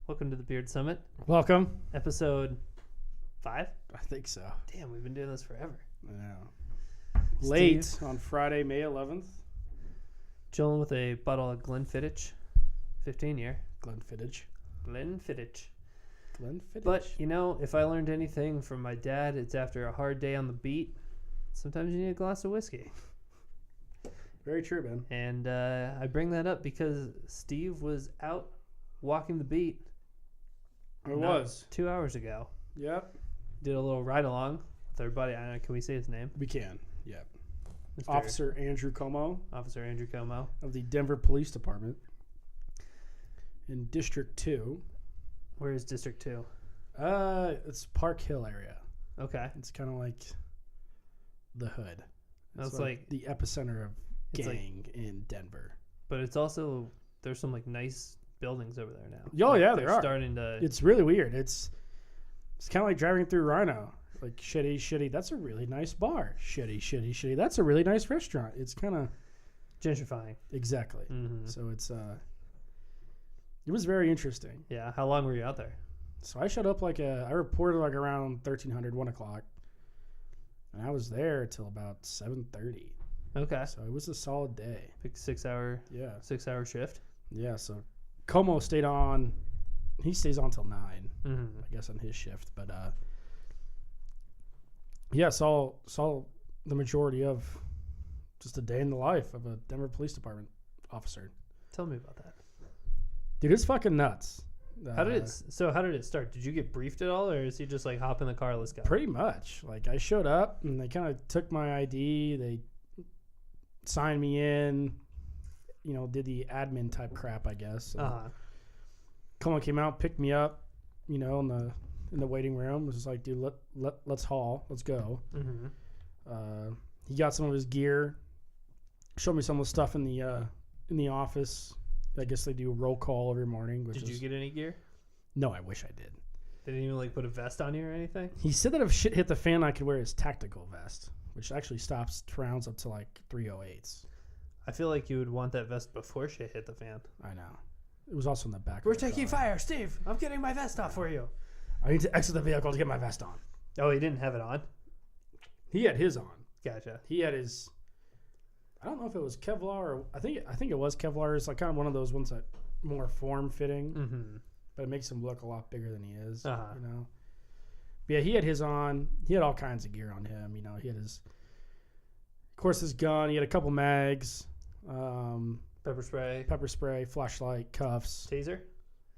Welcome to the Beard Summit, Welcome. episode 5. I think so. Damn, we've been doing this forever. I know. Late on Friday, May 11th. Chilling with a bottle of Glenfiddich, 15-year. Glenfiddich. Glenfiddich. Glenfiddich. But, you know, if I learned anything from my dad, it's after a hard day on the beat, sometimes you need a glass of whiskey. Very true, man. And I bring that up because Steve was out walking the beat. It was. 2 hours ago. Yep. Did a little ride-along with our buddy. I don't know, can we say his name? We can. Yep. Mr. Officer Andrew Como Officer Andrew Como. of the Denver Police Department in District 2. Where is District 2? It's Park Hill area. Okay. It's kind of like the hood. That's like the epicenter of it's gang in Denver. But it's also, there's some like nice buildings over there now. Oh, Like, yeah, they're there are. starting to. It's really weird. It's kind of like driving through Rhino. Like, shitty. That's a really nice bar. Shitty. That's a really nice restaurant. It's kind of gentrifying. exactly. Mm-hmm. So it was very interesting. Yeah. How long were you out there? So I showed up I reported like around 1300, 1 o'clock. And I was there till about 7:30. Okay. So it was a solid day. Big 6 hour shift. Yeah. So Como stayed on. He stays on till 9, Mm-hmm. I guess, on his shift. But yeah, saw the majority of just a day in the life of a Denver Police Department officer. Tell me about that. Dude, it's fucking nuts. How did it start? Did you get briefed at all, or is he just like hop in the car, let's go? Pretty much. Like, I showed up and they kind of took my ID. They signed me in. You know, did the admin type crap, I guess. Uh-huh. Como came out, picked me up. You know, in the waiting room. Was just like, dude, let's haul. Let's go. Mm-hmm. He got some of his gear. Showed me some of the stuff in the office. I guess they do a roll call every morning. Did you get any gear? No, I wish I did. They didn't even like put a vest on you or anything? He said that if shit hit the fan, I could wear his tactical vest, which actually stops rounds up to like 308s. I feel like you would want that vest before shit hit the fan. I know. It was also in the back. We're of the taking car. fire, Steve. I'm getting my vest off for you. I need to exit the vehicle to get my vest on. Oh, he didn't have it on? He had his on. Gotcha. He had his. I don't know if it was Kevlar or I think it was Kevlar. It's like kind of one of those ones that more form fitting, Mm-hmm. but it makes him look a lot bigger than he is. Uh-huh. You know. But yeah, he had his on. He had all kinds of gear on him. You know, he had his, of course, his gun. He had a couple mags, Pepper spray, flashlight, cuffs, taser.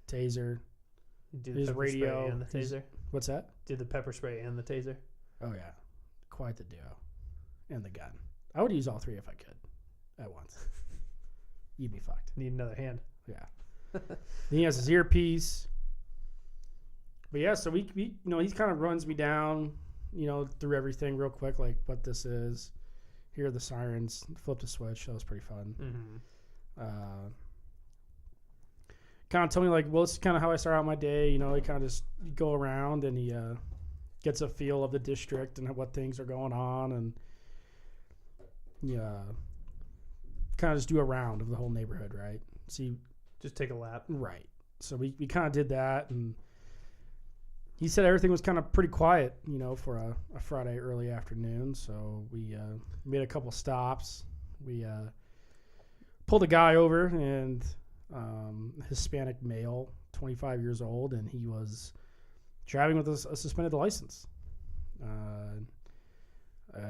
taser. Did His the pepper radio, spray and the his- taser. What's that? Did the pepper spray and the taser. Oh yeah, quite the duo, and the gun. I would use all three if I could, at once. You'd be fucked. Need another hand. Yeah. Then he has his earpiece. But yeah, so we you know, he kind of runs me down, you know, through everything real quick, like what this is. Here are the sirens. Flip the switch. That was pretty fun. Mm-hmm. Kind of told me like, well, this is kind of how I start out my day. You know, he kind of just go around and he gets a feel of the district and what things are going on, and yeah, kind of just do a round of the whole neighborhood, right? See, Just take a lap. right. So we kind of did that, and he said everything was kind of pretty quiet, you know, for a Friday early afternoon. So we made a couple stops. We pulled a guy over, and Hispanic male, 25 years old, and he was driving with a suspended license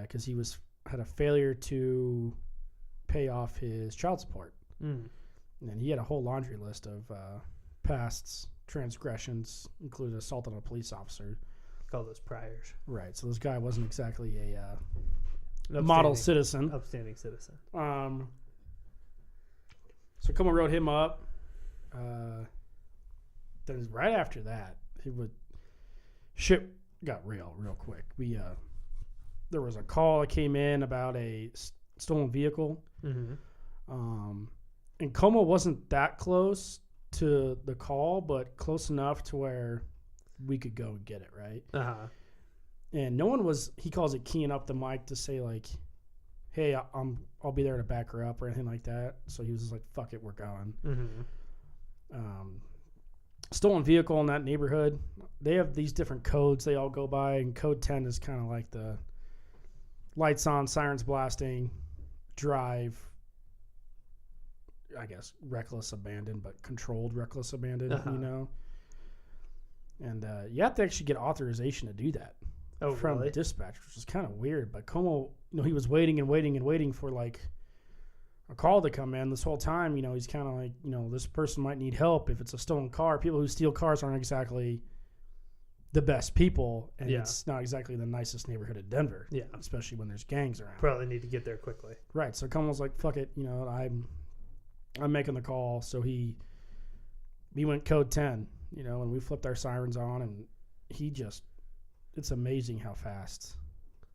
because he had a failure to pay off his child support. Mm. And he had a whole laundry list of past transgressions, including assault on a police officer. Call those priors. Right. So this guy wasn't exactly An a model upstanding- citizen. Upstanding citizen. So come and wrote him up. Then right after that, shit got real quick. There was a call that came in about a stolen vehicle. Mm-hmm. And Como wasn't that close to the call, but close enough to where we could go and get it, right? Uh-huh. And no one was, he calls it keying up the mic to say like, hey, I'll be there to back her up or anything like that. So he was just like, fuck it, we're going. Mm-hmm. stolen vehicle in that neighborhood. They have these different codes they all go by, and code 10 is kind of like the lights on, sirens blasting, drive, I guess, reckless abandon, but controlled reckless abandon, you know? And you have to actually get authorization to do that from really? dispatch, which is kind of weird. But Como, he was waiting and waiting and waiting for like a call to come in this whole time. He's kind of like, this person might need help if it's a stolen car. People who steal cars aren't exactly the best people, and it's not exactly the nicest neighborhood in Denver. Yeah, especially when there's gangs around. Probably need to get there quickly. Right. So Como was like, "Fuck it," I'm making the call. So we went code 10, and we flipped our sirens on, and it's amazing how fast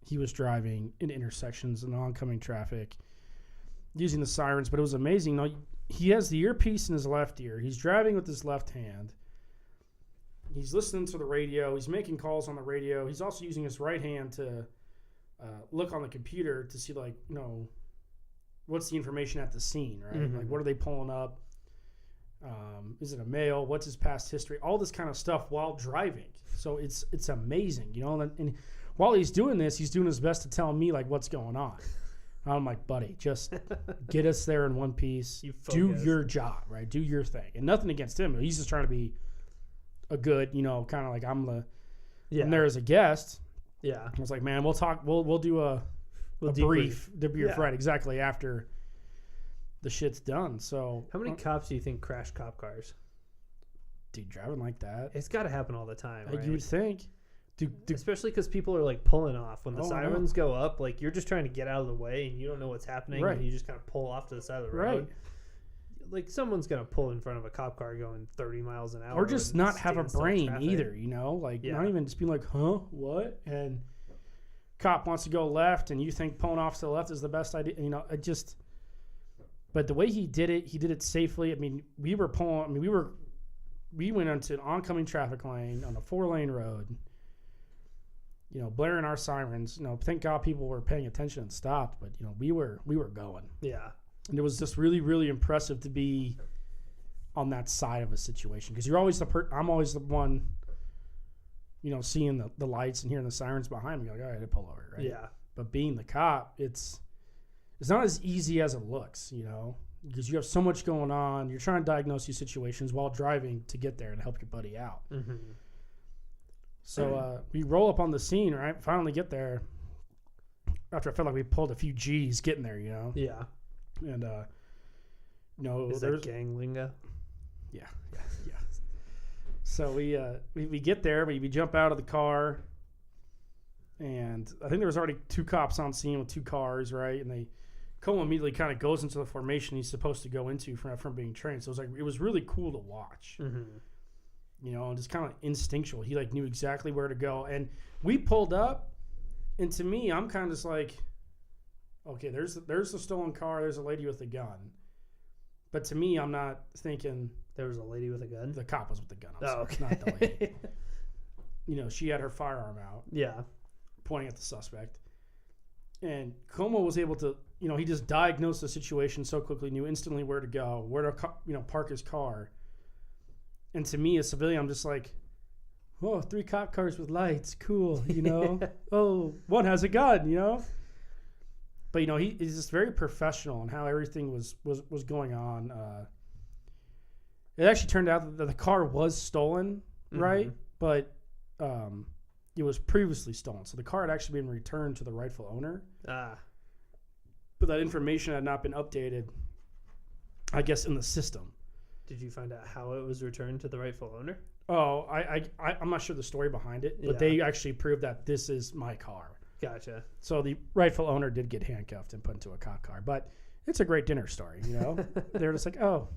he was driving in intersections and oncoming traffic using the sirens. But it was amazing. He has the earpiece in his left ear. He's driving with his left hand. He's listening to the radio. He's making calls on the radio. He's also using his right hand to look on the computer to see, what's the information at the scene, right? Mm-hmm. Like, what are they pulling up? Is it a mail? What's his past history? All this kind of stuff while driving. So it's amazing, And while he's doing this, he's doing his best to tell me, what's going on. I'm like, buddy, just get us there in one piece. Do your job, right? Do your thing. And nothing against him. He's just trying to be a good, kind of like I'm there as a guest. Yeah. I was like, man, we'll talk. We'll do a brief debrief right exactly after the shit's done. So how many cops do you think crash cop cars? Dude, driving like that, it's got to happen all the time, right? You would think. Especially because people are pulling off when the sirens go up. You're just trying to get out of the way and you don't know what's happening, right? And you just kind of pull off to the side of the road. Right. Someone's gonna pull in front of a cop car going 30 miles an hour, or just not have a brain either. Not even just being like, huh, what? And cop wants to go left, and you think pulling off to the left is the best idea. But the way he did it safely. I mean, we went onto an oncoming traffic lane on a 4-lane road. Blaring our sirens. Thank God people were paying attention and stopped. But we were going. Yeah. And it was just really, really impressive to be on that side of a situation, because you're always I'm always the one, seeing the lights and hearing the sirens behind me. You're like, all right, I pull over, right? Yeah. But being the cop, it's not as easy as it looks, because you have so much going on. You're trying to diagnose these situations while driving to get there and help your buddy out. Mm-hmm. So we roll up on the scene, right? Finally get there after I felt like we pulled a few G's getting there, Yeah. And is that gang lingo? Yeah. So we get there, we jump out of the car, and I think there was already 2 cops on scene with 2 cars, right? And Cole immediately kind of goes into the formation he's supposed to go into from being trained. So it was really cool to watch. Mm-hmm. And just kind of instinctual. He knew exactly where to go, and we pulled up, and to me, I'm kind of just like, okay, there's a stolen car. There's a lady with a gun. But to me, I'm not thinking there was a lady with a gun. The cop was with the gun. Okay. Not the lady. She had her firearm out. Yeah. Pointing at the suspect. And Como was able to, he just diagnosed the situation so quickly, knew instantly where to go, where to, park his car. And to me, a civilian, I'm just like, oh, 3 cop cars with lights, cool, Oh, one has a gun, But he's just very professional in how everything was going on. It actually turned out that the car was stolen, right? Mm-hmm. But it was previously stolen, so the car had actually been returned to the rightful owner. But that information had not been updated, I guess, in the system. Did you find out how it was returned to the rightful owner? Oh, I'm not sure the story behind it, but they actually proved that this is my car. Gotcha. So the rightful owner did get handcuffed and put into a cop car, but it's a great dinner story, They're just like, oh,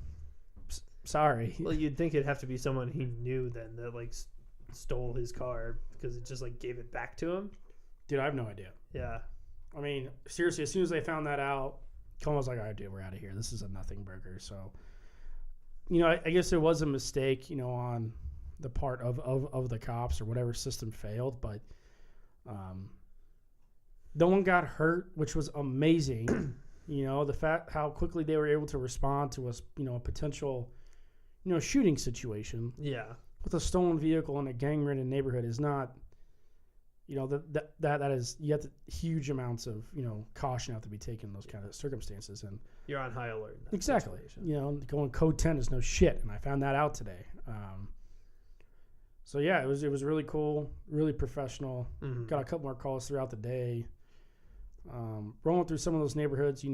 sorry. Well, you'd think it'd have to be someone he knew then that stole his car, because it just gave it back to him. Dude, I have no idea. Yeah. I mean, seriously, as soon as they found that out, Como was like, all right, dude, we're out of here. This is a nothing burger. So, I guess it was a mistake, on the part of the cops or whatever system failed, but no one got hurt, which was amazing. The fact how quickly they were able to respond to a potential, shooting situation. Yeah. With a stolen vehicle in a gang-ridden neighborhood is not, that is, you have to, huge amounts of, caution have to be taken in those kind of circumstances. And you're on high alert. Exactly. Going code 10 is no shit. And I found that out today. So yeah, it was really cool, really professional. Mm-hmm. Got a couple more calls throughout the day. Rolling through some of those neighborhoods,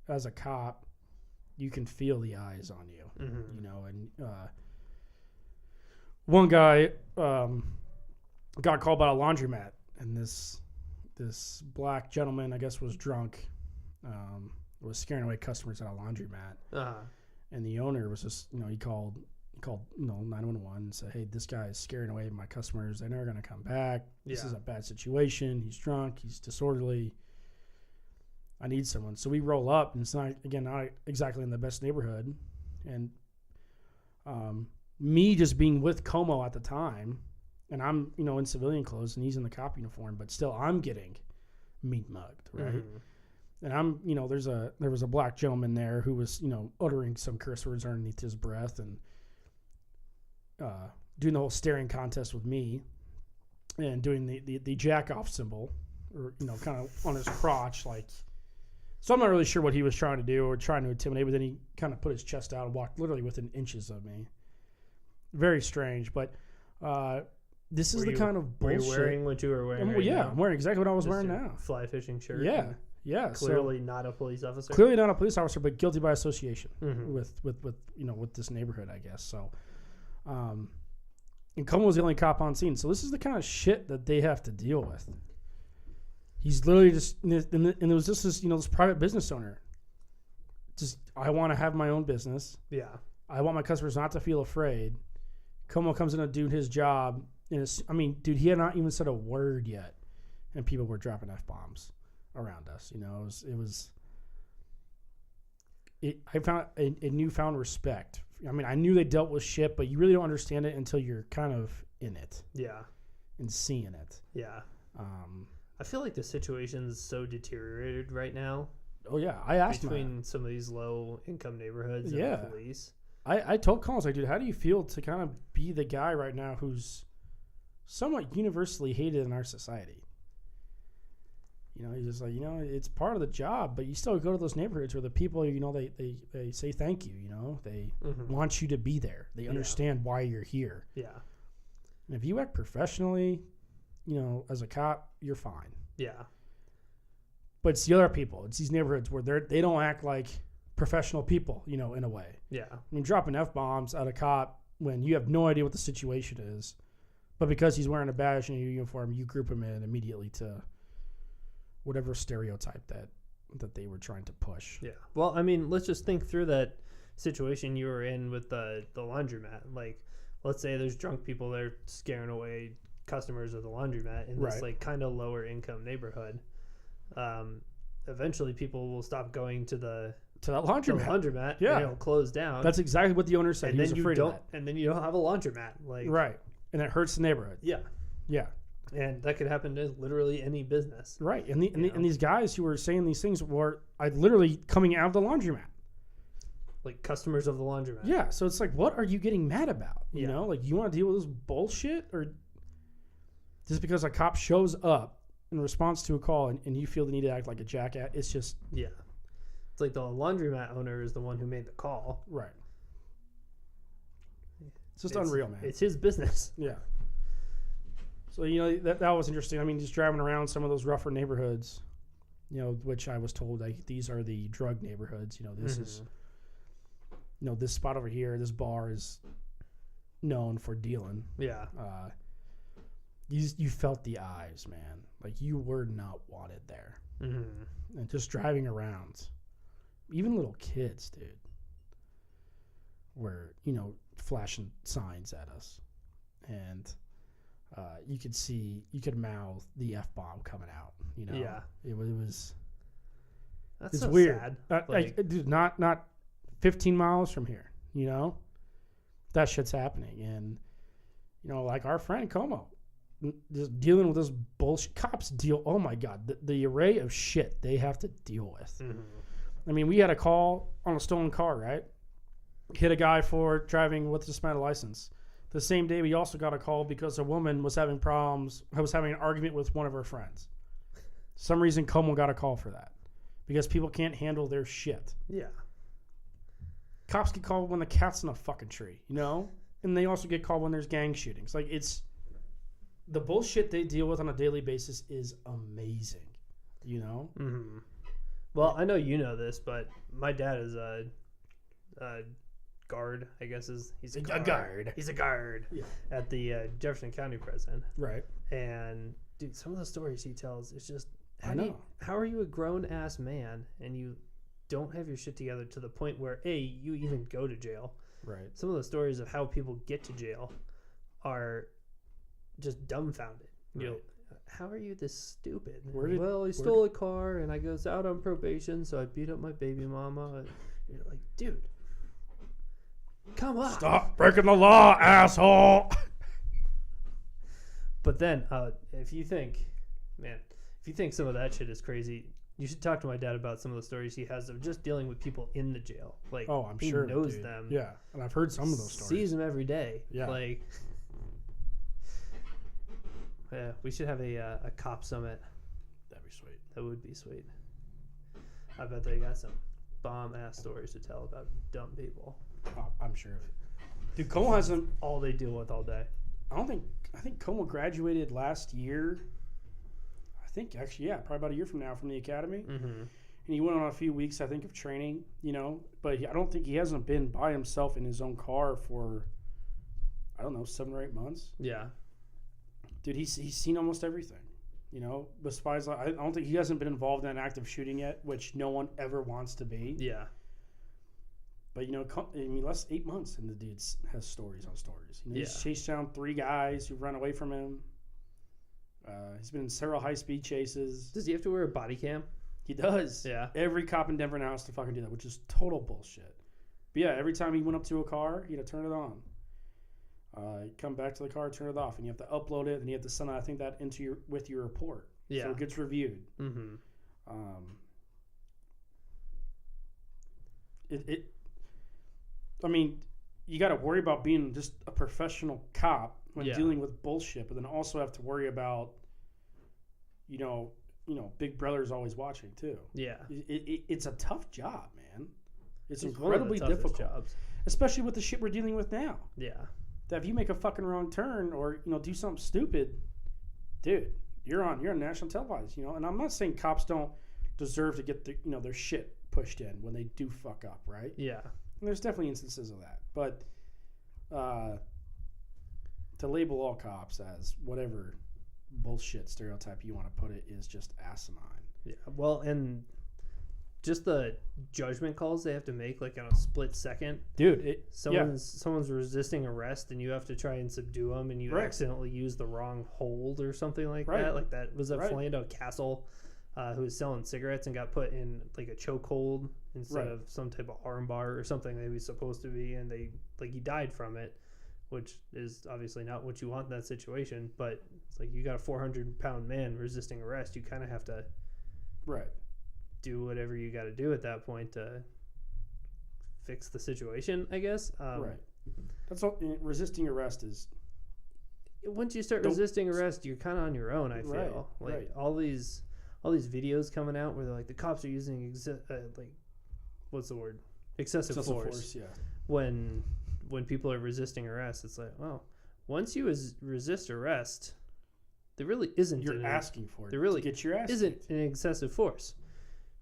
as a cop, you can feel the eyes on you, and one guy got called about a laundromat, and this black gentleman, I guess, was drunk, was scaring away customers at a laundromat, and the owner was just, he called 911 and said, hey, this guy is scaring away my customers. They're never going to come back. This is a bad situation. He's drunk. He's disorderly. I need someone. So we roll up, and it's not exactly in the best neighborhood. And me just being with Como at the time, and I'm, in civilian clothes, and he's in the cop uniform, but still I'm getting meat mugged, right? Mm-hmm. And I'm, there was a black gentleman there who was, uttering some curse words underneath his breath and doing the whole staring contest with me and doing the jack off symbol, or, kind of on his crotch, like. So I'm not really sure what he was trying to do or trying to intimidate, but then he kind of put his chest out and walked literally within inches of me. Very strange, but this is the kind of bullshit. Were you wearing what you were wearing? Yeah, I'm wearing exactly what I was wearing now. Fly fishing shirt. Yeah. Clearly not a police officer. Clearly not a police officer, but guilty by association mm-hmm. with this neighborhood, I guess. So, and Como was the only cop on scene. So this is the kind of shit that they have to deal with. He's literally just, and it was just this, this private business owner. Just, I want to have my own business. Yeah. I want my customers not to feel afraid. Como comes in to do his job. And dude, he had not even said a word yet, and people were dropping F-bombs around us. I found a newfound respect. I knew they dealt with shit, but you really don't understand it until you're kind of in it. Yeah. And seeing it. Yeah. I feel like the situation's so deteriorated right now. Oh yeah, I asked between some of these low-income neighborhoods and the police. I told Collins, dude, how do you feel to kind of be the guy right now who's somewhat universally hated in our society? He's just like, it's part of the job, but you still go to those neighborhoods where the people, they say thank you. They mm-hmm. want you to be there. They understand why you're here. Yeah. And if you act professionally, as a cop, you're fine. Yeah. But it's the other people. It's these neighborhoods where they don't act like professional people, in a way. Yeah. Dropping F-bombs at a cop when you have no idea what the situation is, but because he's wearing a badge and a uniform, you group him in immediately to whatever stereotype that they were trying to push. Yeah. Well, let's just think through that situation you were in with the laundromat. Like, let's say there's drunk people there scaring away customers of the laundromat in this kind of lower income neighborhood. Eventually people will stop going to that laundromat. Yeah. And it'll close down. That's exactly what the owner said. And he was afraid of that. And then you don't have a laundromat. Right. And it hurts the neighborhood. Yeah. Yeah. And that could happen to literally any business. Right. And these guys who were saying these things were literally coming out of the laundromat. Like customers of the laundromat. Yeah. So it's like, what are you getting mad about? You want to deal with this bullshit? Or just because a cop shows up in response to a call and you feel the need to act like a jackass, it's just... Yeah. It's like the laundromat owner is the one who made the call. Right. It's just unreal, man. It's his business. Yeah. So, that was interesting. Just driving around some of those rougher neighborhoods, which I was told, like, these are the drug neighborhoods. This mm-hmm. is, this spot over here, this bar is known for dealing. Yeah. You felt the eyes, man. Like, you were not wanted there. Mm-hmm. And just driving around, even little kids, dude, were, flashing signs at us. And you could mouth the F-bomb coming out, Yeah. It was That's it's so weird. sad. Dude, not 15 miles from here, that shit's happening. And, like our friend Como, just dealing with this bullshit. Cops deal, oh my God, the array of shit they have to deal with. Mm-hmm. We had a call on a stolen car, right? hit a guy for driving with a suspended license. The same day, we also got a call because a woman was having problems. Was having an argument with one of her friends. Some reason Como got a call for that because people can't handle their shit. Yeah. Cops get called when the cat's in a fucking tree, you know? And they also get called when there's gang shootings. Like, it's... The bullshit they deal with on a daily basis is amazing, you know? Mm-hmm. Well, I know you know this, but my dad is a guard, I guess. He's a guard. He's a guard at the Jefferson County prison. Right. And, dude, some of the stories he tells, it's just... How are you a grown-ass man and you... don't have your shit together to the point where you even go to jail. Right. Some of the stories of how people get to jail are just dumbfounded. Right. You know, how are you this stupid? He stole a car and I goes out on probation, so I beat up my baby mama. And you're like, dude, come on. Stop breaking the law, asshole. But then, if you think some of that shit is crazy, you should talk to my dad about some of the stories he has of just dealing with people in the jail. Like, I'm he sure knows them. Yeah, and I've heard some of those stories. Sees them every day. Yeah. Like, yeah, we should have a cop summit. That'd be sweet. That would be sweet. I bet they got some bomb-ass stories to tell about dumb people. Oh, I'm sure. Dude, Como hasn't... All they deal with all day. I think Como graduated last year. Probably about a year from now from the academy. Mm-hmm. And he went on a few weeks, I think, of training, you know. But I don't think he hasn't been by himself in his own car for, 7 or 8 months. Yeah. Dude, he's seen almost everything, you know. Besides, I don't think he hasn't been involved in an active shooting yet, which no one ever wants to be. Yeah. But, you know, less 8 months, and the dude has stories on stories. You know, He's chased down 3 guys who run away from him. He's been in several high-speed chases. Does he have to wear a body cam? He does. Yeah. Every cop in Denver now has to fucking do that, which is total bullshit. But yeah, every time he went up to a car, he'd turn it on. He'd come back to the car, turn it off, and you have to upload it, and you have to send, I think, that into with your report. Yeah. So it gets reviewed. Mm-hmm. You got to worry about being just a professional cop when dealing with bullshit, but then also have to worry about, you know, Big Brother's always watching too. Yeah, it's a tough job, man. It's incredibly difficult, jobs. Especially with the shit we're dealing with now. Yeah, that if you make a fucking wrong turn or do something stupid, dude, you're on national television. And I'm not saying cops don't deserve to get their shit pushed in when they do fuck up, right? Yeah, and there's definitely instances of that, but. To label all cops as whatever bullshit stereotype you want to put it is just asinine. Yeah, well, and just the judgment calls they have to make, like in a split second. Dude, someone's resisting arrest, and you have to try and subdue them, and you accidentally use the wrong hold or something like that. Like that was Philando Castle, who was selling cigarettes and got put in like a chokehold instead of some type of armbar or something that he was supposed to be, and he died from it. Which is obviously not what you want in that situation, but it's like you got a 400-pound man resisting arrest. You kind of have to do whatever you got to do at that point to fix the situation, I guess. That's all. Resisting arrest is... Once you start resisting arrest, you're kind of on your own, I feel. All these videos coming out where they're like, the cops are using, what's the word? Excessive force. Yeah. When people are resisting arrest, it's like, well, once you resist arrest, there really isn't. You're asking for it. There really to get your ass isn't an excessive force.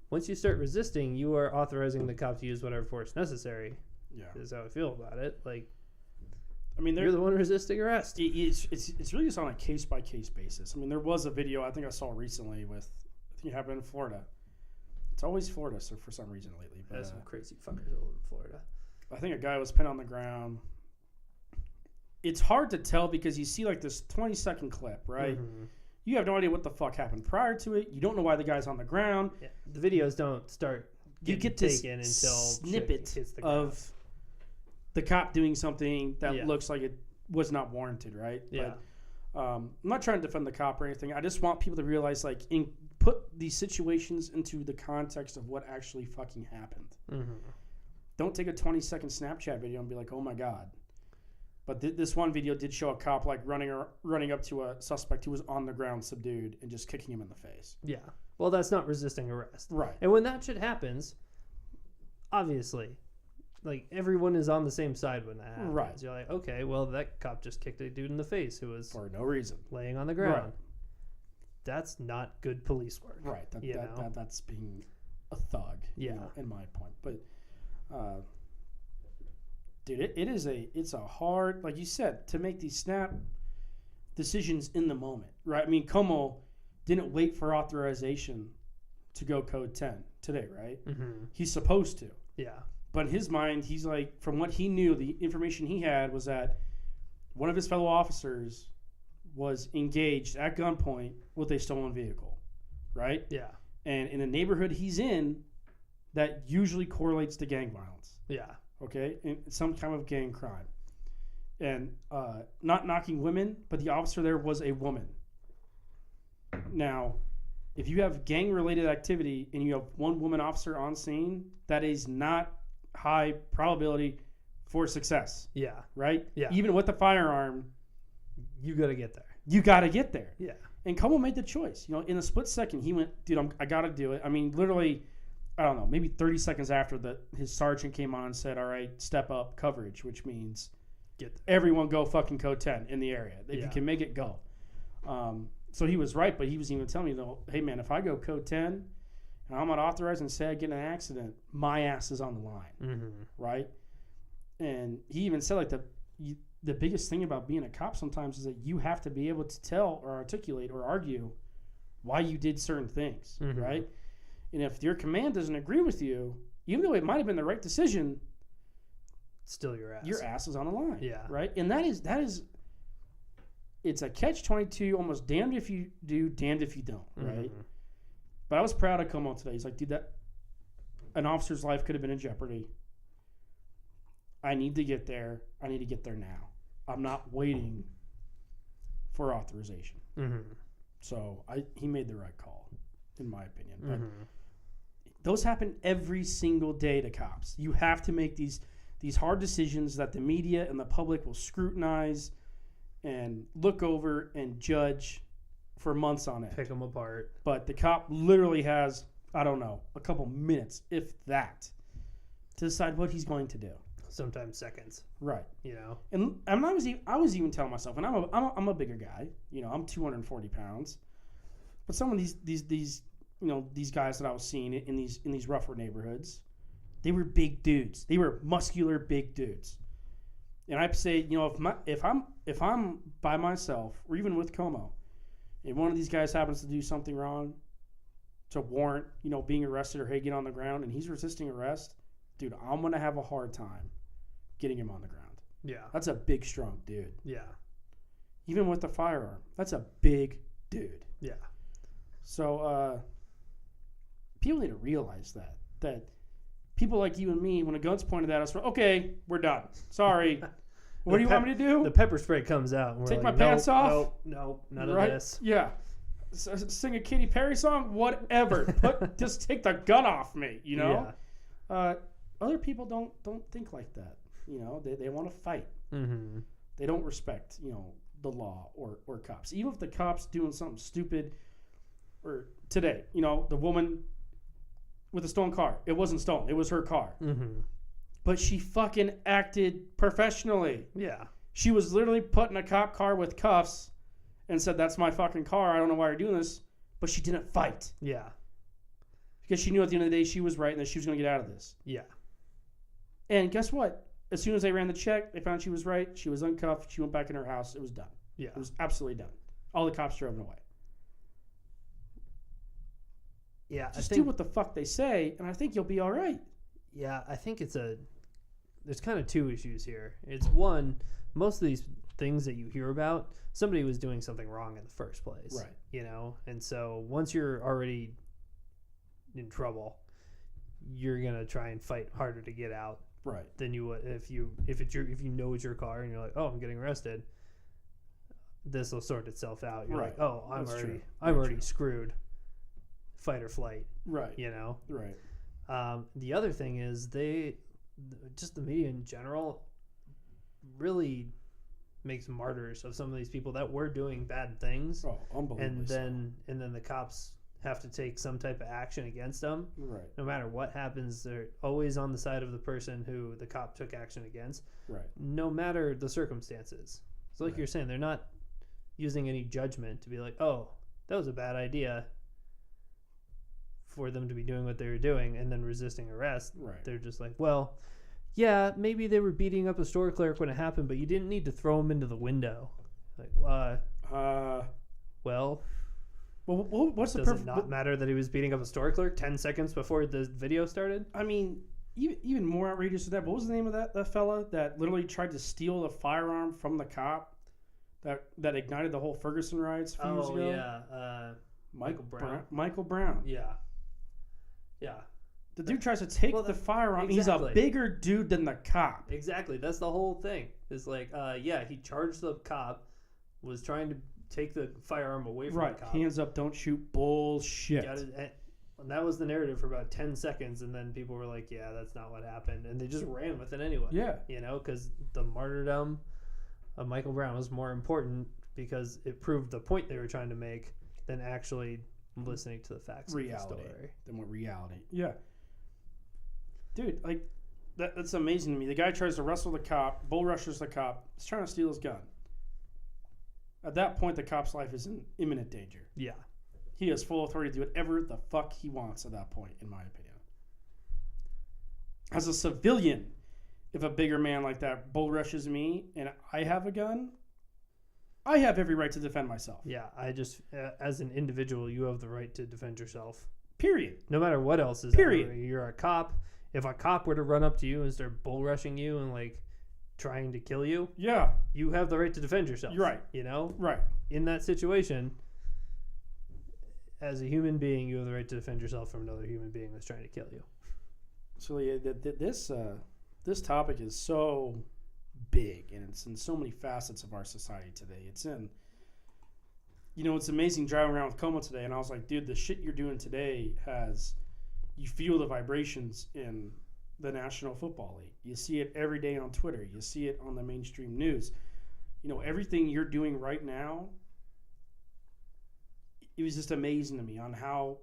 Once you start resisting, you are authorizing the cop to use whatever force necessary. Yeah, is how I feel about it. You're the one resisting arrest. It's really just on a case by case basis. There was a video I think I saw recently I think it happened in Florida. It's always Florida, so for some reason lately. But some crazy fuckers all in Florida. I think a guy was pinned on the ground. It's hard to tell because you see this 20-second clip, right? Mm-hmm. You have no idea what the fuck happened prior to it. You don't know why the guy's on the ground. Yeah. The videos don't start getting taken until snippet hits the ground. Of the cop doing something that looks like it was not warranted, right? Yeah. But, I'm not trying to defend the cop or anything. I just want people to realize, put these situations into the context of what actually fucking happened. Mm-hmm. don't take a 20-second Snapchat video and be like, oh my God. But this one video did show a cop like running up to a suspect who was on the ground subdued and just kicking him in the face. Yeah. Well, that's not resisting arrest. Right. And when that shit happens, obviously, like, everyone is on the same side when that happens. Right. You're like, okay, well, that cop just kicked a dude in the face who was for no reason laying on the ground. Right. That's not good police work. Right. That's being a thug. Yeah. In my point. But, dude, it's a hard, like you said, to make these snap decisions in the moment, right? I mean, Como didn't wait for authorization to go code 10 today, right? Mm-hmm. He's supposed to. Yeah. But in his mind, he's like, from what he knew, the information he had was that one of his fellow officers was engaged at gunpoint with a stolen vehicle, right? Yeah. And in the neighborhood he's in, that usually correlates to gang violence. Yeah. Okay? And some kind of gang crime. And not knocking women, but the officer there was a woman. Now, if you have gang-related activity and you have one woman officer on scene, that is not high probability for success. Yeah. Right? Yeah. Even with the firearm, you got to get there. You got to get there. Yeah. And Como made the choice. You know, in a split second, he went, dude, I got to do it. I mean, literally, I don't know, maybe 30 seconds after his sergeant came on and said, all right, step up coverage, which means everyone go fucking code 10 in the area. If you can make it, go. So he was right, but he was even telling me, though, hey, man, if I go code 10 and I'm not authorized and say I get in an accident, my ass is on the line, right? And he even said, like, the biggest thing about being a cop sometimes is that you have to be able to tell or articulate or argue why you did certain things, right? And if your command doesn't agree with you, even though it might have been the right decision, still your ass. Your ass is on the line. Yeah. Right? And that is it's a catch-22, almost damned if you do, damned if you don't, right? But I was proud of Como today. He's like, dude, that an officer's life could have been in jeopardy. I need to get there. I need to get there now. I'm not waiting for authorization. So he made the right call, in my opinion. But those happen every single day to cops. You have to make these hard decisions that the media and the public will scrutinize and look over and judge for months on it. Pick them apart. But the cop literally has, I don't know, a couple minutes, if that, to decide what he's going to do. Sometimes seconds. Right. You know? And I was even telling myself, and I'm a bigger guy. You know, I'm 240 pounds. But some of these you know, these guys that I was seeing in these rougher neighborhoods, they were big dudes. They were muscular big dudes. And I'd say, you know, if I'm by myself or even with Como, and one of these guys happens to do something wrong to warrant, you know, being arrested or hey, get on the ground, and he's resisting arrest, dude, I'm gonna have a hard time getting him on the ground. Yeah. That's a big, strong dude. Yeah. Even with the firearm, that's a big dude. Yeah. So people need to realize that people like you and me, when a gun's pointed at us, we're okay, we're done. Sorry. What do you want me to do? The pepper spray comes out. And we're Take like, my pants off? No, none right? of this. Yeah. Sing a Katy Perry song? Whatever. Just take the gun off me, you know? Yeah. Other people don't think like that. You know, they want to fight. They don't respect, you know, the law or cops. Even if the cop's doing something stupid, or today, you know, the woman with the stolen car. It wasn't stolen. It was her car. But she fucking acted professionally. Yeah. She was literally put in a cop car with cuffs and said, that's my fucking car. I don't know why you're doing this. But she didn't fight. Yeah. Because she knew at the end of the day she was right and that she was going to get out of this. Yeah. And guess what? As soon as they ran the check, they found she was right. She was uncuffed. She went back in her house. It was done. Yeah. It was absolutely done. All the cops drove away. Yeah. Just do what the fuck they say, and I think you'll be all right. Yeah, I think there's kind of two issues here. It's one, most of these things that you hear about, somebody was doing something wrong in the first place. Right. You know? And so once you're already in trouble, you're going to try and fight harder to get out. Right. Than you would if you know it's your car and you're like, oh, I'm getting arrested. This will sort itself out. You're right. like, oh, I'm already screwed. Fight or flight. Right. You know? Right. The other thing is just the media in general really makes martyrs of some of these people that were doing bad things. Oh, unbelievable. And then the cops have to take some type of action against them. Right. No matter what happens, they're always on the side of the person who the cop took action against. Right. No matter the circumstances. So like you're saying, they're not using any judgment to be like, oh, that was a bad idea for them to be doing what they were doing and then resisting arrest. Right. They're just like, well, yeah, maybe they were beating up a store clerk when it happened, but you didn't need to throw him into the window. Like, well, what's the does it not matter that he was beating up a store clerk 10 seconds before the video started? I mean, even more outrageous than that. What was the name of that fella that literally tried to steal the firearm from the cop that ignited the whole Ferguson riots a few years ago? Yeah, Michael Brown. Michael Brown. Yeah. The dude tries to take the firearm. Exactly. He's a bigger dude than the cop. Exactly. That's the whole thing. It's like, he charged the cop, was trying to take the firearm away from the cop. Hands up, don't shoot. Bullshit. And that was the narrative for about 10 seconds, and then people were like, yeah, that's not what happened. And they just ran with it anyway. Yeah. Because the martyrdom of Michael Brown was more important because it proved the point they were trying to make than actually listening to the facts of the story. Than what reality. Yeah. Dude, like, that's amazing to me. The guy tries to wrestle the cop, bull rushes the cop. He's trying to steal his gun. At that point, the cop's life is in imminent danger. Yeah. He has full authority to do whatever the fuck he wants at that point, in my opinion. As a civilian, if a bigger man like that bull rushes me and I have a gun, I have every right to defend myself. Yeah, as an individual, you have the right to defend yourself. Period. No matter what else is Period. You're a cop. If a cop were to run up to you and start bull rushing you and like trying to kill you, yeah, you have the right to defend yourself. You're right. Right. In that situation, as a human being, you have the right to defend yourself from another human being that's trying to kill you. So yeah, this topic is so big, and it's in so many facets of our society today. It's in, it's amazing driving around with Como today, and I was like, dude, the shit you're doing today you feel the vibrations in the National Football League. You see it every day on Twitter. You see it on the mainstream news. Everything you're doing right now, it was just amazing to me on how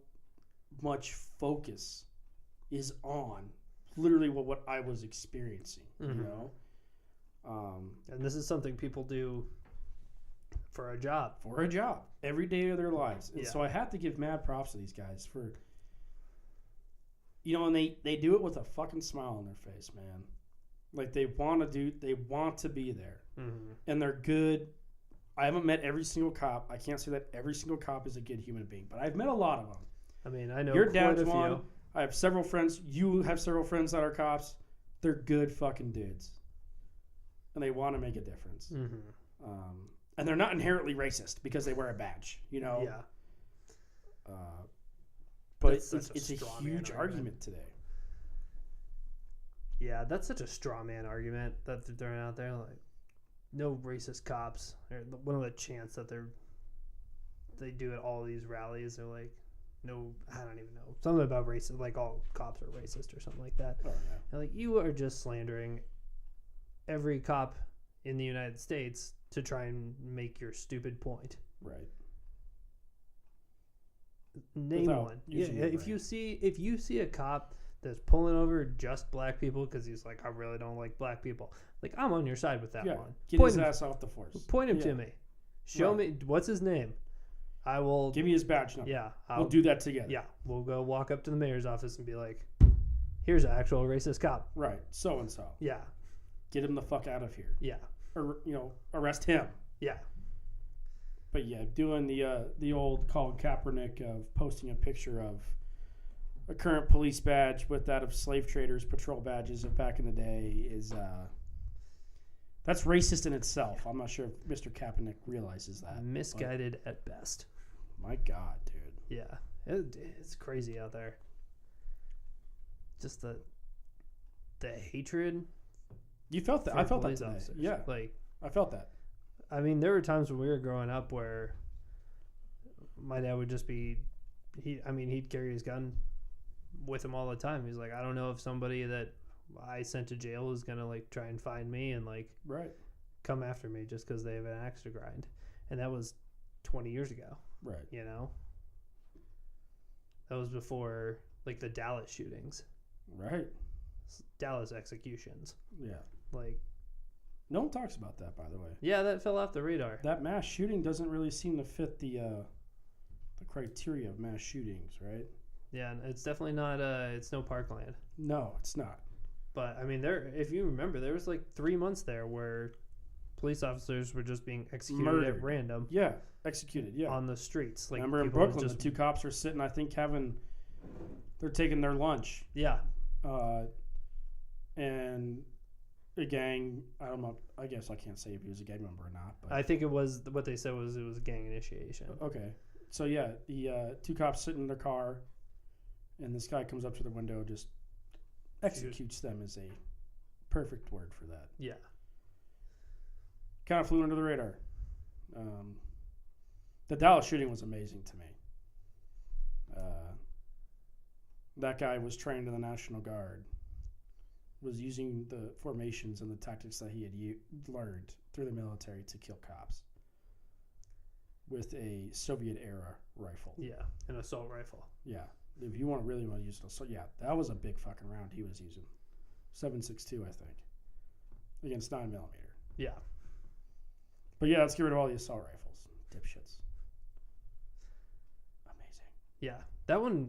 much focus is on literally what I was experiencing, and this is something people do for a job. Every day of their lives. And so I have to give mad props to these guys for, and they do it with a fucking smile on their face, man. Like they want to be there. Mm-hmm. And they're good. I haven't met every single cop. I can't say that every single cop is a good human being, but I've met a lot of them. I mean, I know your dad's one. I have several friends. You have several friends that are cops. They're good fucking dudes, and they want to make a difference. Mm-hmm. And they're not inherently racist because they wear a badge. Yeah. But it's a huge argument today. Yeah, that's such a straw man argument that they're throwing out there. Like, no racist cops. Or one of the chants that they do at all these rallies. They're like, no, I don't even know. Something about racist, like all cops are racist or something like that. Oh, yeah. And like, you are just slandering every cop in the United States to try and make your stupid point. Right. Name one. Yeah, if you see a cop that's pulling over just black people because he's like, I really don't like black people. Like, I'm on your side with that one. Get his ass off the force. Point him to me. Show me what's his name. I will give me his badge number. Yeah, we'll do that together. Yeah, we'll go walk up to the mayor's office and be like, here's an actual racist cop. Right. So and so. Yeah. Get him the fuck out of here. Yeah. Or arrest him. Yeah. But yeah, doing the old Colin Kaepernick of posting a picture of a current police badge with that of slave traders' patrol badges of back in the day is that's racist in itself. I'm not sure if Mr. Kaepernick realizes that. Misguided at best. My God, dude. Yeah, it's crazy out there. Just the hatred. You felt that. I felt that today. Officers. Yeah, like I felt that. I mean, there were times when we were growing up where my dad would just be, he'd carry his gun with him all the time. He's like, I don't know if somebody that I sent to jail is gonna like try and find me and like come after me just because they have an axe to grind, and that was 20 years ago. Right. You know, that was before like the Dallas shootings. Right. Dallas executions. Yeah. Like, no one talks about that, by the way. Yeah, that fell off the radar. That mass shooting doesn't really seem to fit the criteria of mass shootings, right? Yeah, it's definitely not. It's no Parkland. No, it's not. But I mean, if you remember, there was like 3 months there where police officers were just being executed at random. Yeah, executed. Yeah, on the streets. Like, remember in Brooklyn, the 2 cops were sitting, I think, they're taking their lunch. Yeah. And a gang, I don't know, I guess I can't say if he was a gang member or not. But I think it was, what they said was it was gang initiation. Okay. So, yeah, the 2 cops sitting in their car, and this guy comes up to the window, just executes them is a perfect word for that. Yeah. Kind of flew under the radar. The Dallas shooting was amazing to me. That guy was trained in the National Guard, was using the formations and the tactics that he had learned through the military to kill cops with a Soviet-era rifle. Yeah, an assault rifle. Yeah. If you really want to use it. So, yeah, that was a big fucking round he was using. 7.62, I think, against 9mm. Yeah. But, yeah, let's get rid of all the assault rifles. Dipshits. Amazing. Yeah. That one,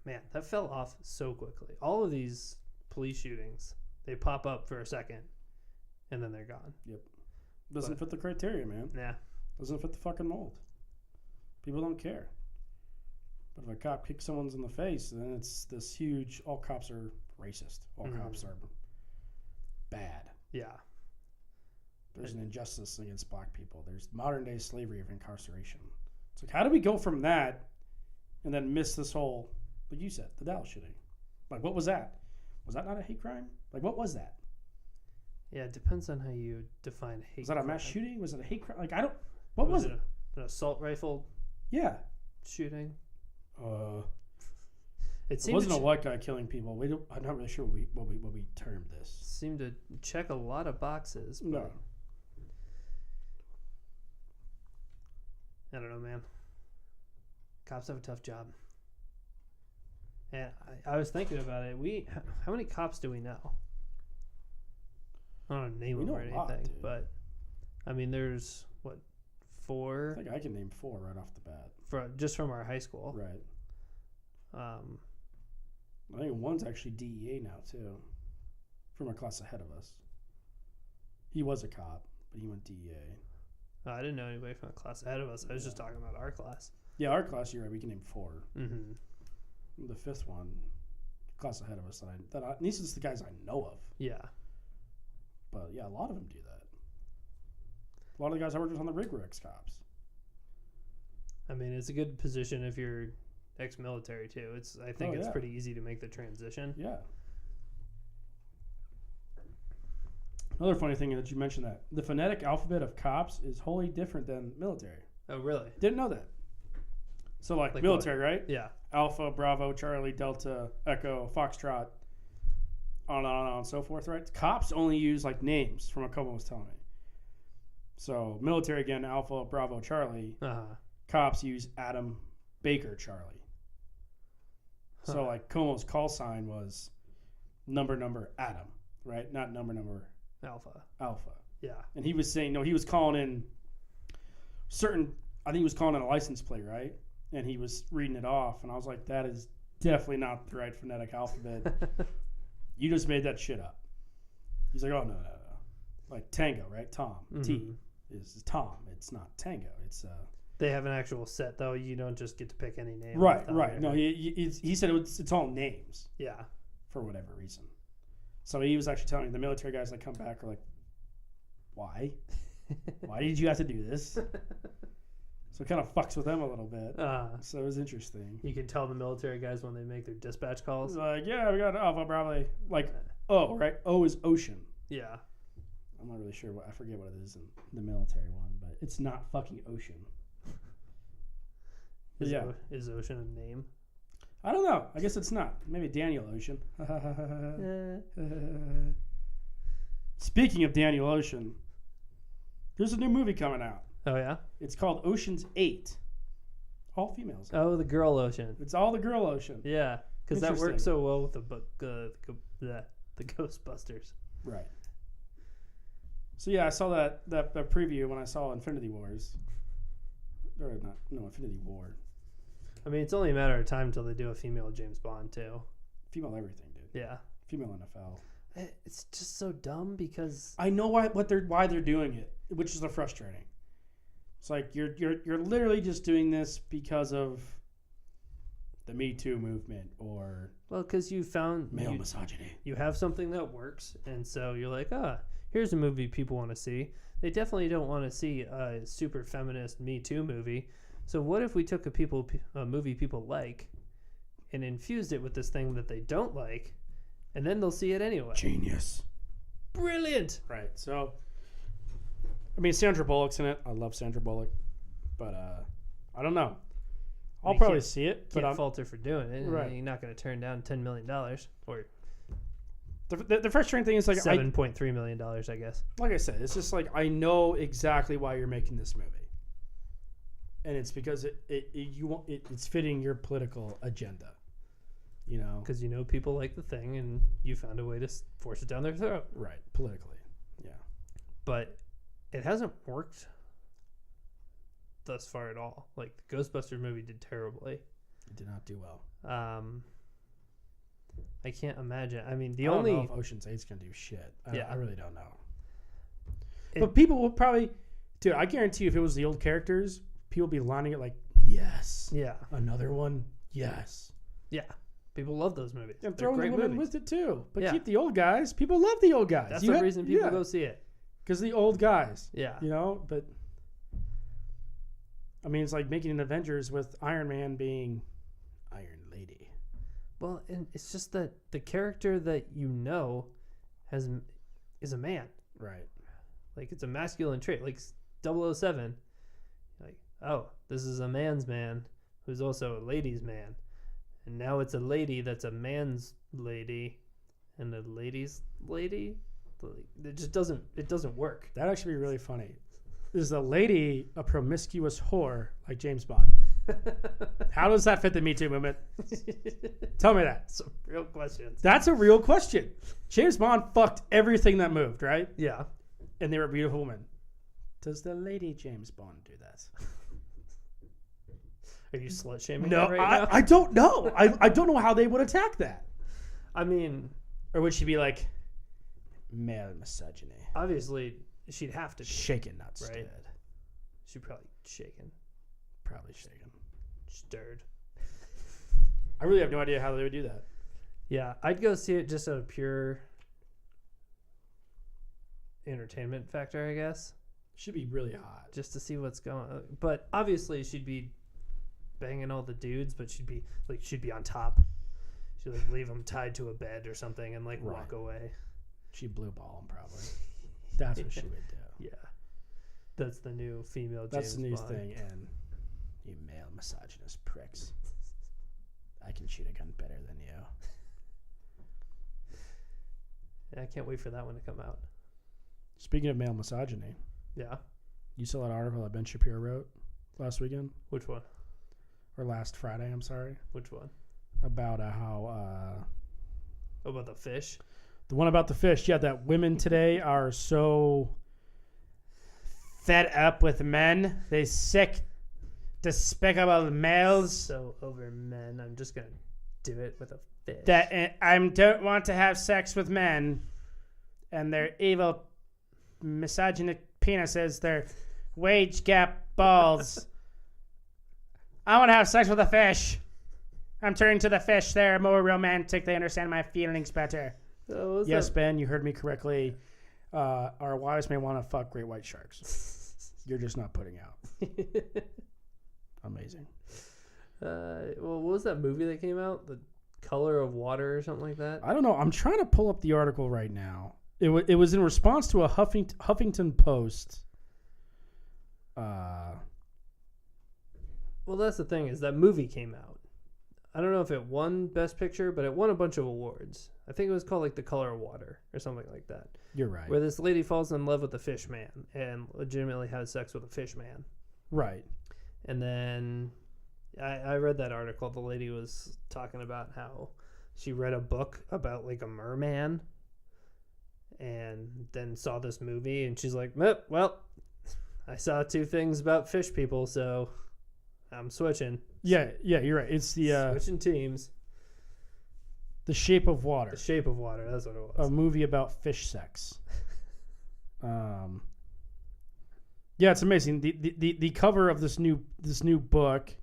man, that fell off so quickly. All of these police shootings, they pop up for a second, and then they're gone. Yep. Doesn't fit the criteria, man. Yeah. Doesn't fit the fucking mold. People don't care. But if a cop kicks someone in the face, then it's this huge, all cops are racist. All cops are bad. Yeah. There's an injustice against black people. There's modern day slavery of incarceration. It's like, how do we go from that and then miss this whole, like you said, the Dallas shooting? Like, what was that? Was that not a hate crime? Like, what was that? Yeah, it depends on how you define hate. Was that a mass shooting? Was it a hate crime? Like, what was it? An assault rifle? Yeah. Shooting? It wasn't a white guy killing people. I'm not really sure what we termed this. Seemed to check a lot of boxes. No. I don't know, man. Cops have a tough job. And I was thinking about it. How many cops do we know? I don't know, name them or anything, but I mean, there's 4. I think I can name 4 right off the bat. Just from our high school, right? I think one's actually DEA now too, from a class ahead of us. He was a cop, but he went DEA. I didn't know anybody from a class ahead of us. I was just talking about our class. Yeah, our class. You're right. We can name 4. Mm-hmm. The 5th one, class ahead of us. These are the guys I know of. Yeah. But yeah, a lot of them do that. A lot of the guys I worked with on the rig were ex-cops. I mean, it's a good position if you're ex-military too. I think it's pretty easy to make the transition. Yeah. Another funny thing that you mentioned that the phonetic alphabet of cops is wholly different than military. Oh, really? Didn't know that. So like military, what? Right? Yeah. Alpha, Bravo, Charlie, Delta, Echo, Foxtrot, on and so forth, right? Cops only use like names from what Como was telling me. So military, again, Alpha, Bravo, Charlie. Cops use Adam, Baker, Charlie. So like Como's call sign was number Adam, right? Not number Alpha. Yeah. And he was saying, no, he was calling in I think he was calling in a license plate, right? And he was reading it off, and I was like, that is definitely not the right phonetic alphabet. You just made that shit up. He's like, oh, no. Like Tango, right? Tom. Mm-hmm. T is Tom. It's not Tango. It's They have an actual set, though. You don't just get to pick any name. Right. No, he said it's all names. Yeah. For whatever reason. So he was actually telling me the military guys that come back are like, why? Why did you have to do this? So it kind of fucks with them a little bit. So it was interesting. You can tell the military guys when they make their dispatch calls. Like, yeah, we got Alpha, Bravo. Like, O, right? O is ocean. Yeah. I'm not really sure I forget what it is in the military one, but it's not fucking ocean. Is ocean a name? I don't know. I guess it's not. Maybe Daniel Ocean. Speaking of Daniel Ocean, there's a new movie coming out. Oh, yeah? It's called Ocean's 8. All females. Oh, the girl Ocean. It's all the girl Ocean. Yeah, because that works so well with the Ghostbusters. Right. So, yeah, I saw that preview when I saw Infinity Wars. Or not, no, Infinity War. I mean, it's only a matter of time until they do a female James Bond, too. Female everything, dude. Yeah. Female NFL. It's just so dumb because I know why they're doing it, which is frustrating. It's like you're literally just doing this because of the Me Too movement or because you found male misogyny. You have something that works, and so you're like, here's a movie people want to see. They definitely don't want to see a super feminist Me Too movie. So what if we took a movie people like and infused it with this thing that they don't like, and then they'll see it anyway? Genius. Brilliant. Right. So, I mean, Sandra Bullock's in it. I love Sandra Bullock, but I don't know. I'll probably see it, but can't fault her for doing it. Right. You're not going to turn down $10 million or the frustrating thing is like $7.3 million, I guess. Like I said, it's just like I know exactly why you're making this movie, and it's because it's fitting your political agenda. You know, because you know people like the thing, and you found a way to force it down their throat. Right, politically, yeah. But it hasn't worked thus far at all. Like the Ghostbusters movie did terribly. It did not do well. I can't imagine. I mean, I don't know if Ocean's 8's gonna do shit. I really don't know. But people will probably, dude. I guarantee you, if it was the old characters, people would be lining it like, yes, yeah, another one, yes, yeah. People love those movies. And throw the women with it too. But keep the old guys. People love the old guys. That's the reason people go see it. Because the old guys. Yeah. You know, but I mean, it's like making an Avengers with Iron Man being Iron Lady. Well, and it's just that the character that you know is a man. Right. Like it's a masculine trait. Like 007. Like, oh, this is a man's man who's also a lady's man. And now it's a lady that's a man's lady and a lady's lady. It just doesn't work. That'd actually be really funny. Is the lady a promiscuous whore like James Bond? How does that fit the Me Too movement? Tell me that. Some real questions. That's a real question. James Bond fucked everything that moved, right? Yeah. And they were beautiful women. Does the lady James Bond do that? Are you slut shaming? No, now? I don't know. I don't know how they would attack that. I mean, or would she be like male misogyny? Obviously, she'd have to be. Shaken, not right? stirred. She'd probably shaken. Probably shaken. Stirred. I really have no idea how they would do that. Yeah, I'd go see it just out of pure entertainment factor, I guess. She'd be really hot. Just to see what's going on. But obviously, she'd be banging all the dudes, but she'd be on top. She'd like leave them tied to a bed or something and like walk away. She'd blue ball him probably. That's what she would do. Yeah, that's the new female. That's James the new Bond. thing. And you male misogynist pricks, I can shoot a gun better than you. Yeah, I can't wait for that one to come out. Speaking of male misogyny, yeah, you saw that article that Ben Shapiro wrote last weekend? Which one? Or last Friday, I'm sorry. Which one? About how... about the fish? The one about the fish, yeah, that women today are so fed up with men. They sick, despicable males. So over men, I'm just going to do it with a fish. That I don't want to have sex with men and their evil misogynic penises, their wage gap balls. I want to have sex with a fish. I'm turning to the fish. They're more romantic. They understand my feelings better. Yes, that? Ben, you heard me correctly. Our wives may want to fuck great white sharks. You're just not putting out. Amazing. Well, what was that movie that came out? The Color of Water or something like that? I don't know. I'm trying to pull up the article right now. It was in response to a Huffington Post. Well, that's the thing is that movie came out. I don't know if it won Best Picture, but it won a bunch of awards. I think it was called like The Color of Water or something like that. You're right. Where this lady falls in love with a fish man and legitimately has sex with a fish man. Right. And then I read that article. The lady was talking about how she read a book about like a merman and then saw this movie and she's like, well, I saw 2 things about fish people, so I'm switching. Yeah, you're right. It's the switching teams. The Shape of Water. The Shape of Water, that's what it was. A movie about fish sex. Yeah, it's amazing. The cover of this new book,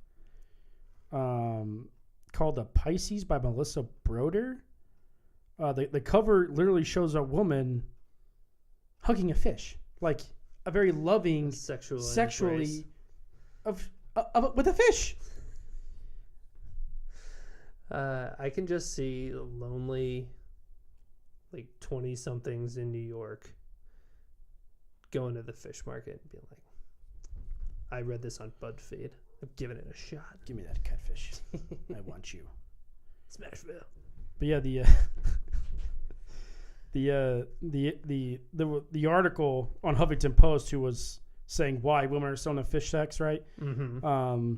called The Pisces by Melissa Broder. The cover literally shows a woman hugging a fish, like a very loving, sexually, with a fish. I can just see lonely, like 20-somethings in New York going to the fish market and being like, I read this on BuzzFeed. I'm giving it a shot. Give me that catfish. I want you. Smashville. But yeah, the article on Huffington Post who was saying why women are so into fish sex, right? Mm-hmm.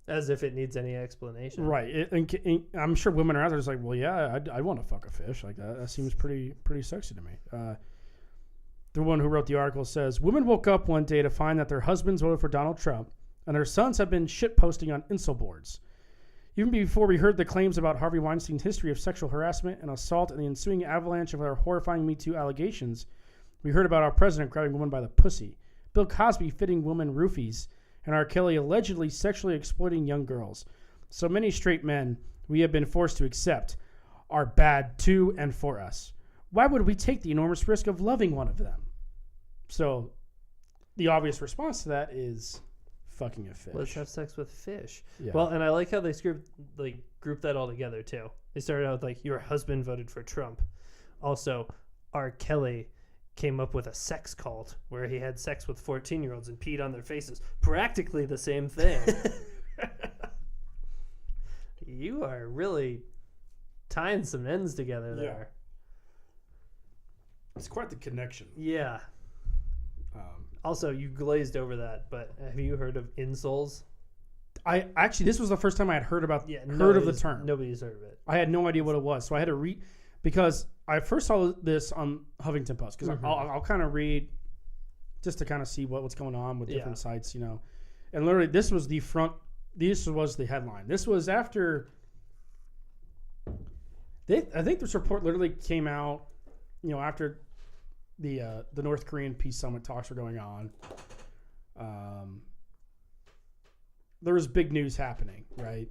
As if it needs any explanation. Right. And I'm sure women are out there just like, well, yeah, I'd want to fuck a fish. Like that seems pretty sexy to me. The one who wrote the article says, women woke up one day to find that their husbands voted for Donald Trump and their sons have been shitposting on incel boards. Even before we heard the claims about Harvey Weinstein's history of sexual harassment and assault and the ensuing avalanche of our horrifying Me Too allegations, we heard about our president grabbing women by the pussy, Bill Cosby fitting women roofies, and R. Kelly allegedly sexually exploiting young girls. So many straight men we have been forced to accept are bad to and for us. Why would we take the enormous risk of loving one of them? So the obvious response to that is fucking a fish. Let's have sex with fish. Yeah. Well, and I like how they group that all together too. They started out with like, your husband voted for Trump. Also, R. Kelly came up with a sex cult where he had sex with 14-year-olds and peed on their faces. Practically the same thing. You are really tying some ends together there. Yeah. It's quite the connection. Yeah. Also, you glazed over that, but have you heard of insoles? This was the first time I had heard of the term. Nobody's heard of it. I had no idea what it was, so I had to read because I first saw this on Huffington Post because I'll kind of read just to kind of see what's going on with different sites, you know. And literally, this was the front. This was the headline. This was after. I think this report literally came out, you know, after the North Korean peace summit talks were going on. There was big news happening, right?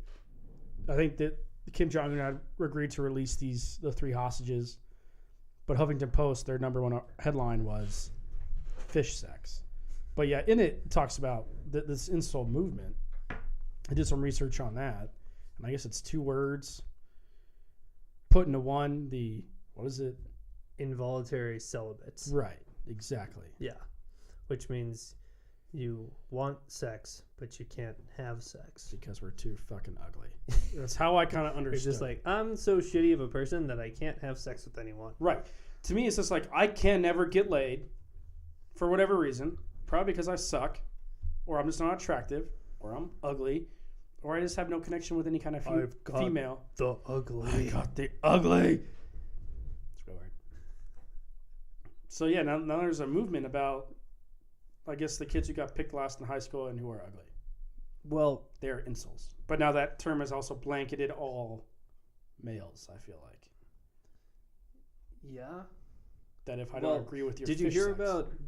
I think that Kim Jong-un had agreed to release the 3 hostages, but Huffington Post, their number one headline was fish sex. But yeah, in it talks about this incel movement. I did some research on that, and I guess it's 2 words put into one. What is it? Involuntary celibates. Right, exactly. Yeah, which means you want sex, but you can't have sex. Because we're too fucking ugly. That's how I kind of understood. It's just like, I'm so shitty of a person that I can't have sex with anyone. Right. To me, it's just like, I can never get laid for whatever reason. Probably because I suck, or I'm just not attractive, or I'm ugly, or I just have no connection with any kind of female. The ugly. I got the ugly. It's real weird. So yeah, now there's a movement about, I guess, the kids who got picked last in high school and who are ugly. Well, they're incels. But now that term has also blanketed all males, I feel like. Yeah. That if I don't agree with your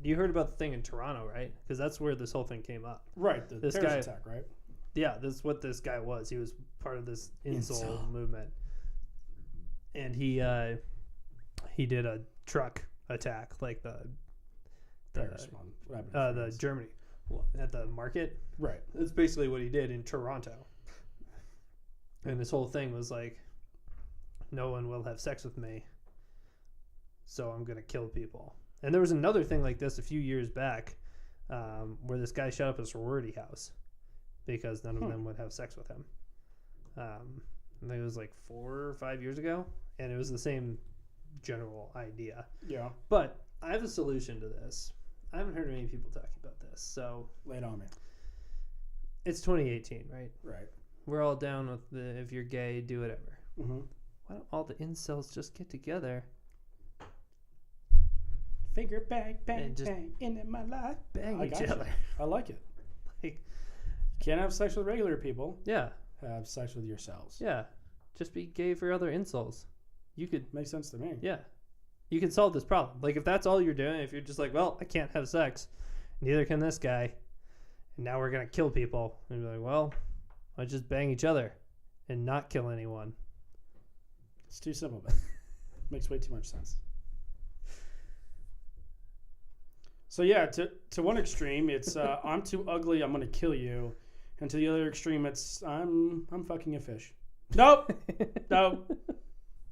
you heard about the thing in Toronto, right? Because that's where this whole thing came up. Right, this terrorist attack, right? Yeah, this is what this guy was. He was part of this incel movement. And he did a truck attack, like the Germany at the market. Right. That's basically what he did in Toronto. And this whole thing was like, no one will have sex with me, so I'm gonna kill people. And there was another thing like this a few years back, where this guy shut up a sorority house because none of them would have sex with him. I think it was like 4 or 5 years ago, and it was the same general idea. Yeah. But I have a solution to this. I haven't heard many people talking about this, so lay it on me. It's 2018, right? Right. We're all down with the if you're gay, do whatever. Mm-hmm. Why don't all the incels just get together? Finger bang, bang, bang, into my life. Bang each other. I like it. Like, can't have sex with regular people. Yeah. Have sex with yourselves. Yeah. Just be gay for other incels. You could. Makes sense to me. Yeah. You can solve this problem. Like, if that's all you're doing, if you're just like, well, I can't have sex, neither can this guy, and now we're going to kill people. And you're like, well, I just bang each other and not kill anyone. It's too simple, but makes way too much sense. So yeah, to one extreme, it's I'm too ugly, I'm gonna kill you, and to the other extreme, it's I'm fucking a fish. Nope, nope.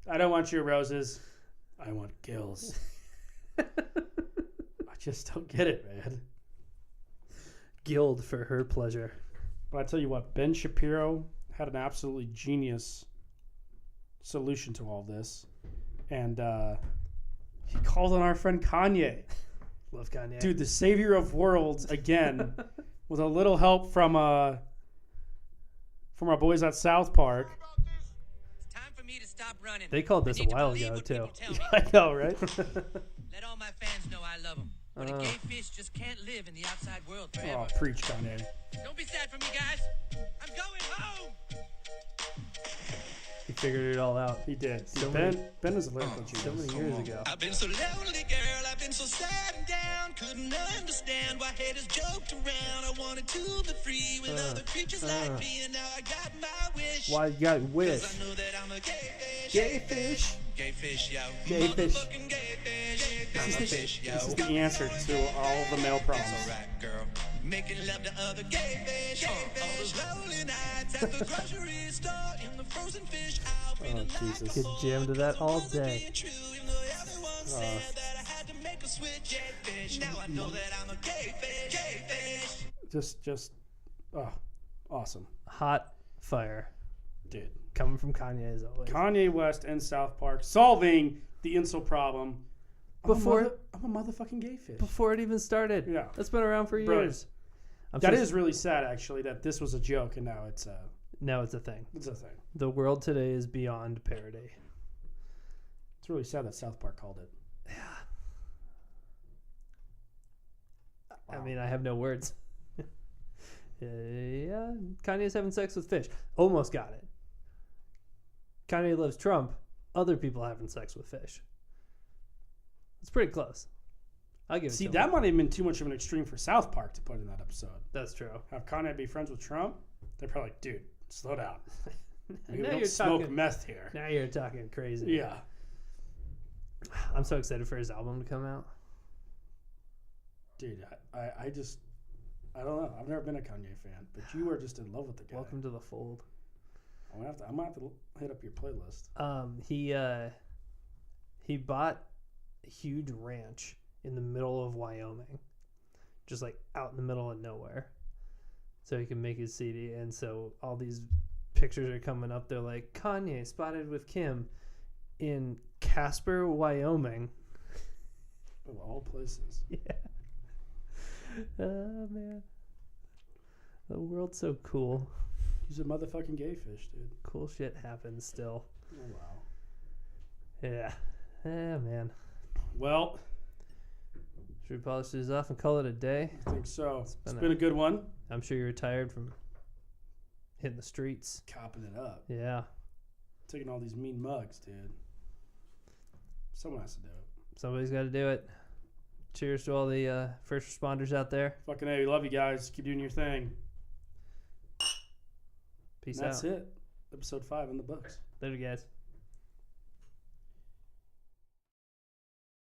I don't want your roses. I want gills. I just don't get it, man. Gilled for her pleasure. But I tell you what, Ben Shapiro had an absolutely genius solution to all this, and he called on our friend Kanye. Love Kanye. Dude, the savior of worlds again, with a little help from our boys at South Park. It's time for me to stop running. They called this a while ago too. I know, right? Let all my fans know I love them. But a gay fish just can't live in the outside world forever. Oh, preach, Kanye. Don't be sad for me, guys. I'm going home. He figured it all out. He did. So Ben is a lyrical genius. So many years ago. I've been so lonely, girl. I've been so sad and down. Couldn't understand why haters joked around. I wanted to be free with other creatures like me, and now I got my wish. Why you got wish? 'Cause I know that I'm a gay fish. Gay fish. Gay fish, yo. Gay fish. Motherfucking gay fish. I'm a fish, yo. This is the answer to all the male problems. It's alright, girl. Making love to other gay fish. All those lonely nights at the grocery store in the frozen fish aisle. Oh, Jesus. Get jammed to that all day. Now I know that I'm a gay fish. Gay fish. Just, awesome. Hot fire. Dude. Coming from Kanye as always. Kanye West and South Park solving the incel problem. I'm a motherfucking gay fish. Before it even started. Yeah. That's been around for years. That is really sad, actually, that this was a joke and now it's now it's a thing. It's a thing. The world today is beyond parody. It's really sad that South Park called it. Yeah. Wow. I mean, I have no words. Yeah, Kanye's having sex with fish. Almost got it. Kanye loves Trump. Other people having sex with fish. It's pretty close. I'll give it to him. That might have been too much of an extreme for South Park to put in that episode. That's true. Have Kanye be friends with Trump? They're probably like, dude, slow down. We Now don't you're smoke talking- meth here. Now you're talking crazy. Yeah. I'm so excited for his album to come out. Dude, I just, I don't know. I've never been a Kanye fan, but you are just in love with the guy. Welcome to the fold. I'm gonna have to hit up your playlist. He bought a huge ranch in the middle of Wyoming, just like out in the middle of nowhere, so he can make his CD. And so all these pictures are coming up. They're like, Kanye spotted with Kim in Casper, Wyoming. Of all places. Yeah. Oh man, the world's so cool. He's a motherfucking gay fish, dude. Cool shit happens still. Oh wow. Yeah. Yeah, man. Well, should we polish these off and call it a day? I think so. It's been been a good one. I'm sure you're tired from hitting the streets. Copping it up. Yeah. Taking all these mean mugs, dude. Someone has to do it. Somebody's got to do it. Cheers to all the first responders out there. Fucking A, we love you guys. Keep doing your thing. Peace And out. that's it. Episode 5 in the books. Later, guys.